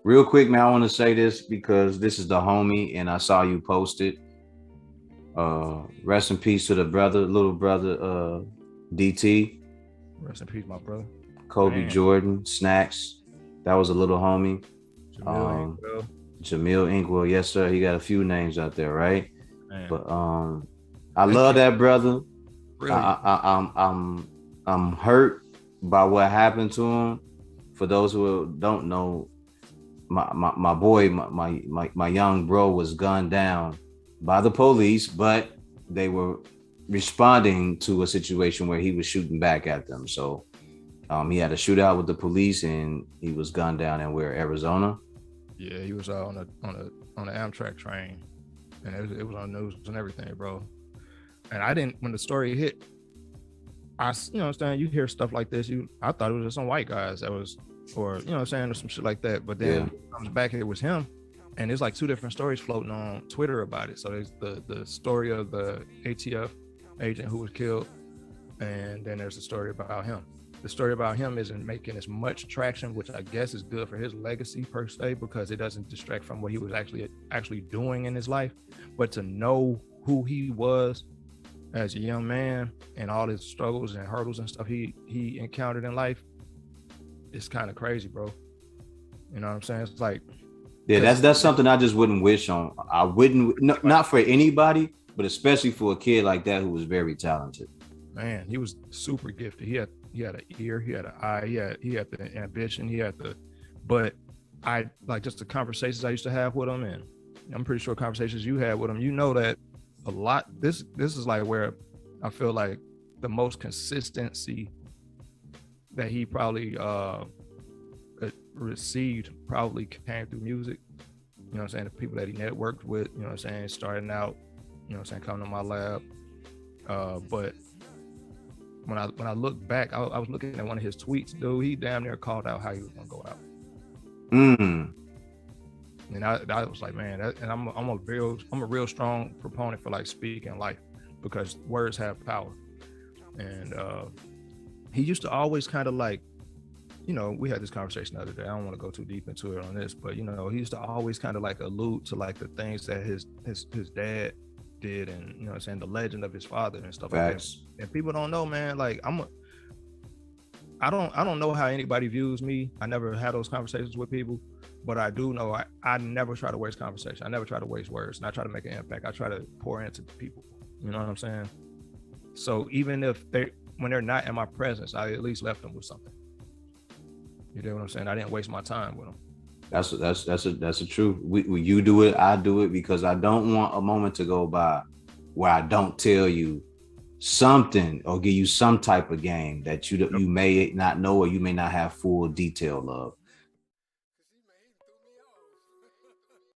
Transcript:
Real quick, man, I want to say this because this is the homie, and I saw you post it. Rest in peace to the brother, little brother, D.TEE, Rest in peace, my brother. Kobe Man, Jordan, Snacks. That was a little homie. Jamil Um, Inkwell. Jamil Inkwell, yes sir. He got a few names out there, right? Man, But I that love kid, that brother. I, brilliant. I, I I'm hurt by what happened to him. For those who don't know, my boy, my young bro was gunned down by the police, but they were responding to a situation where he was shooting back at them. So he had a shootout with the police and he was gunned down in where Arizona. Yeah, he was on the Amtrak train, and it was on news and everything, bro. And I didn't when the story hit. You know what I'm saying? You hear stuff like this. I thought it was just some white guys that was, or you know what I'm saying, or some shit like that. But then Yeah, when it comes back, it was him. And there's like two different stories floating on Twitter about it. So there's the story of the ATF agent who was killed, and then there's the story about him. The story about him isn't making as much traction, which I guess is good for his legacy per se, because it doesn't distract from what he was actually doing in his life. But to know who he was as a young man and all his struggles and hurdles and stuff he encountered in life, it's kind of crazy, bro. You know what I'm saying? It's like, yeah. That's something I just wouldn't wish on. I wouldn't, no, not for anybody, but especially for a kid like that who was very talented. man, he was super gifted. He had an ear, he had an eye, he had the ambition, but I like just the conversations I used to have with him, and I'm pretty sure conversations you had with him, you know that a lot. This is like where I feel like the most consistency that he probably received probably came through music. You know what I'm saying? The people that he networked with, you know what I'm saying, starting out, you know what I'm saying, coming to my lab. But when I look back, I was looking at one of his tweets, dude. He damn near called out how he was gonna go out. Mm. And I was like, man, and I'm a real strong proponent for like speaking life, because words have power. And he used to always kind of like, you know, we had this conversation the other day. I don't want to go too deep into it on this, but you know, he used to always kind of like allude to like the things that his dad did, and you know what I'm saying, the legend of his father and stuff Facts. like that. And people don't know, man, like I don't know how anybody views me. I never had those conversations with people, but I do know I never try to waste conversation. I never try to waste words, and I try to make an impact. I try to pour into people. You know what I'm saying? So even if when they're not in my presence, I at least left them with something. You know what I'm saying? I didn't waste my time with them. That's the truth. You do it, I do it, because I don't want a moment to go by where I don't tell you something or give you some type of game that you may not know or you may not have full detail of.